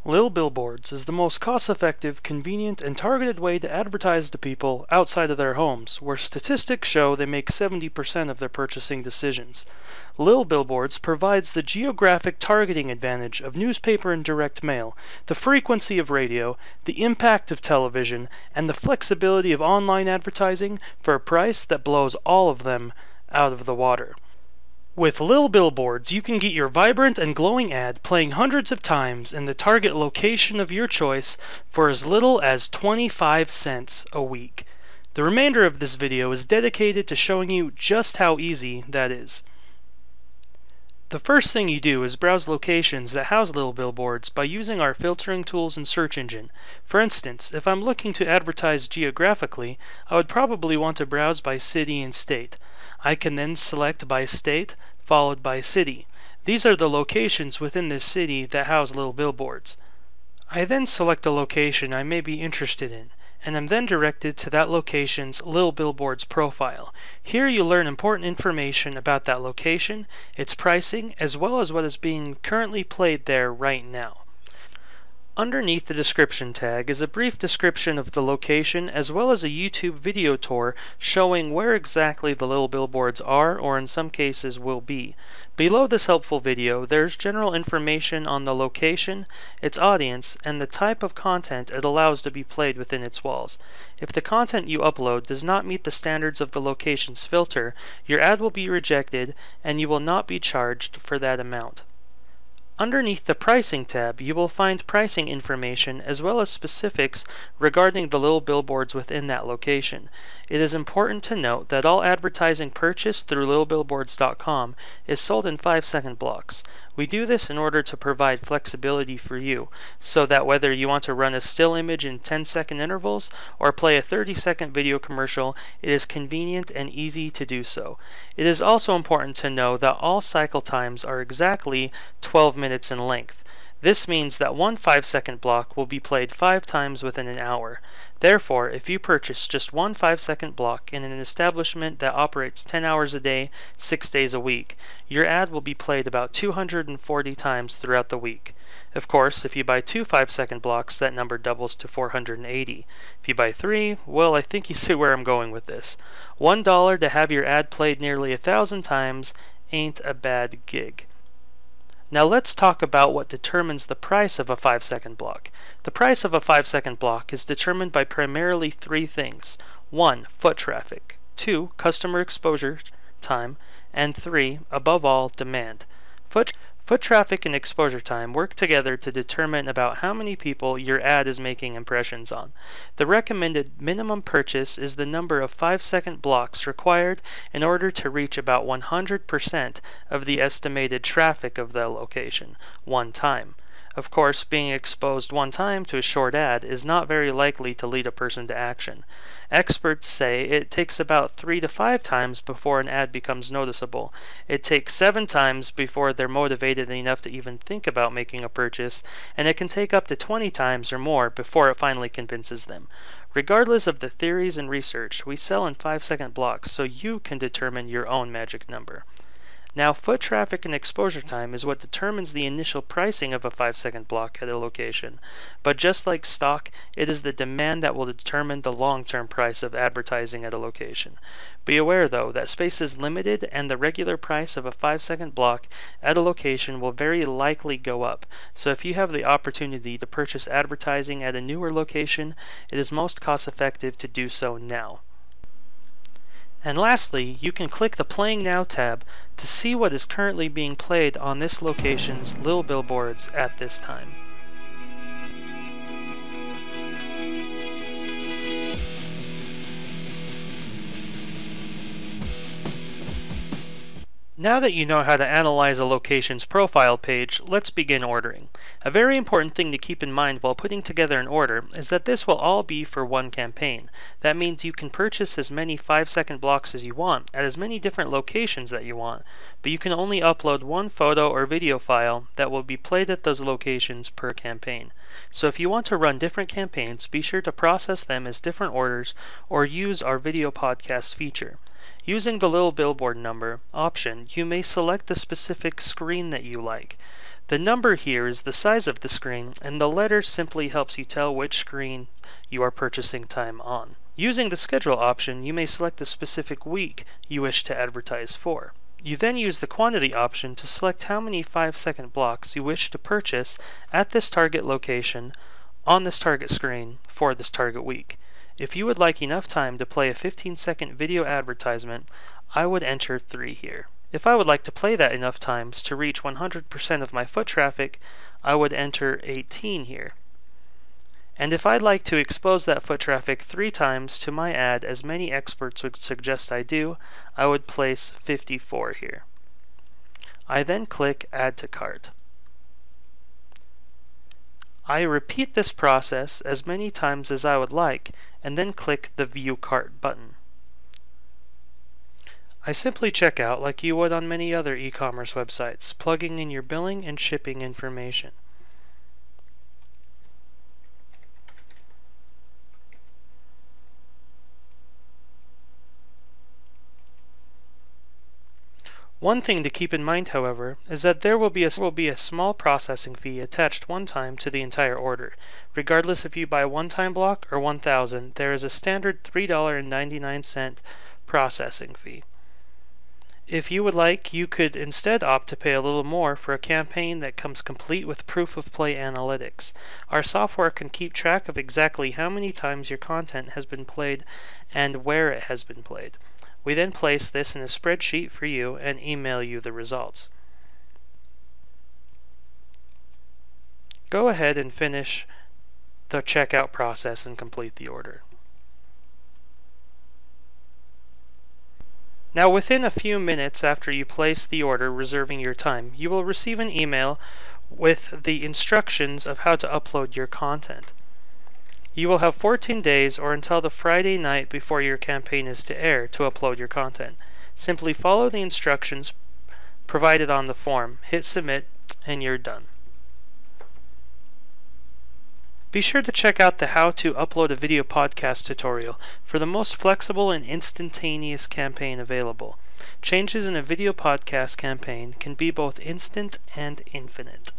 LiL Billboards is the most cost-effective, convenient, and targeted way to advertise to people outside of their homes, where statistics show they make 70% of their purchasing decisions. LiL Billboards provides the geographic targeting advantage of newspaper and direct mail, the frequency of radio, the impact of television, and the flexibility of online advertising for a price that blows all of them out of the water. With LiL Billboards, you can get your vibrant and glowing ad playing hundreds of times in the target location of your choice for as little as 25 cents a week. The remainder of this video is dedicated to showing you just how easy that is. The first thing you do is browse locations that house LiL Billboards by using our filtering tools and search engine. For instance, if I'm looking to advertise geographically, I would probably want to browse by city and state. I can then select by state, followed by city. These are the locations within this city that house LiL Billboards. I then select a location I may be interested in, and am then directed to that location's LiL Billboards profile. Here you learn important information about that location, its pricing, as well as what is being currently played there right now. Underneath the description tag is a brief description of the location as well as a YouTube video tour showing where exactly the LiL Billboards are, or in some cases will be. Below this helpful video, there's general information on the location, its audience, and the type of content it allows to be played within its walls. If the content you upload does not meet the standards of the location's filter, your ad will be rejected and you will not be charged for that amount. Underneath the Pricing tab, you will find pricing information as well as specifics regarding the LiL Billboards within that location. It is important to note that all advertising purchased through LiLBillboards.com is sold in 5-second blocks. We do this in order to provide flexibility for you, so that whether you want to run a still image in 10-second intervals or play a 30-second video commercial, it is convenient and easy to do so. It is also important to know that all cycle times are exactly 12 minutes in length. This means that one 5-second block will be played 5 times within an hour. Therefore, if you purchase just one 5-second block in an establishment that operates 10 hours a day, 6 days a week, your ad will be played about 240 times throughout the week. Of course, if you buy 2 5-second blocks, that number doubles to 480. If you buy 3, well, I think you see where I'm going with this. $1 to have your ad played nearly 1,000 times ain't a bad gig. Now let's talk about what determines the price of a 5-second block. The price of a 5-second block is determined by primarily 3 things. 1. Foot traffic. 2. Customer exposure time. And 3. Above all, demand. Foot traffic and exposure time work together to determine about how many people your ad is making impressions on. The recommended minimum purchase is the number of 5-second blocks required in order to reach about 100% of the estimated traffic of the location, one time. Of course, being exposed one time to a short ad is not very likely to lead a person to action. Experts say it takes about 3 to 5 times before an ad becomes noticeable. It takes 7 times before they're motivated enough to even think about making a purchase, and it can take up to 20 times or more before it finally convinces them. Regardless of the theories and research, we sell in 5-second blocks so you can determine your own magic number. Now, foot traffic and exposure time is what determines the initial pricing of a 5-second block at a location. But just like stock, it is the demand that will determine the long-term price of advertising at a location. Be aware, though, that space is limited and the regular price of a 5-second block at a location will very likely go up. So if you have the opportunity to purchase advertising at a newer location, it is most cost-effective to do so now. And lastly, you can click the Playing Now tab to see what is currently being played on this location's LiL Billboards at this time. Now that you know how to analyze a location's profile page, let's begin ordering. A very important thing to keep in mind while putting together an order is that this will all be for one campaign. That means you can purchase as many 5-second blocks as you want at as many different locations that you want, but you can only upload one photo or video file that will be played at those locations per campaign. So if you want to run different campaigns, be sure to process them as different orders or use our video podcast feature. Using the LiL Billboard number option, you may select the specific screen that you like. The number here is the size of the screen, and the letter simply helps you tell which screen you are purchasing time on. Using the schedule option, you may select the specific week you wish to advertise for. You then use the quantity option to select how many 5-second blocks you wish to purchase at this target location on this target screen for this target week. If you would like enough time to play a 15-second video advertisement, I would enter 3 here. If I would like to play that enough times to reach 100% of my foot traffic, I would enter 18 here. And if I'd like to expose that foot traffic 3 times to my ad, as many experts would suggest I do, I would place 54 here. I then click Add to Cart. I repeat this process as many times as I would like, and then click the View Cart button. I simply check out like you would on many other e-commerce websites, plugging in your billing and shipping information. One thing to keep in mind, however, is that there will be a small processing fee attached one time to the entire order. Regardless if you buy a one-time block or 1,000, there is a standard $3.99 processing fee. If you would like, you could instead opt to pay a little more for a campaign that comes complete with proof of play analytics. Our software can keep track of exactly how many times your content has been played and where it has been played. We then place this in a spreadsheet for you and email you the results. Go ahead and finish the checkout process and complete the order. Now, within a few minutes after you place the order reserving your time, you will receive an email with the instructions of how to upload your content. You will have 14 days or until the Friday night before your campaign is to air to upload your content. Simply follow the instructions provided on the form, hit submit, and you're done. Be sure to check out the How to Upload a Video Podcast tutorial for the most flexible and instantaneous campaign available. Changes in a video podcast campaign can be both instant and infinite.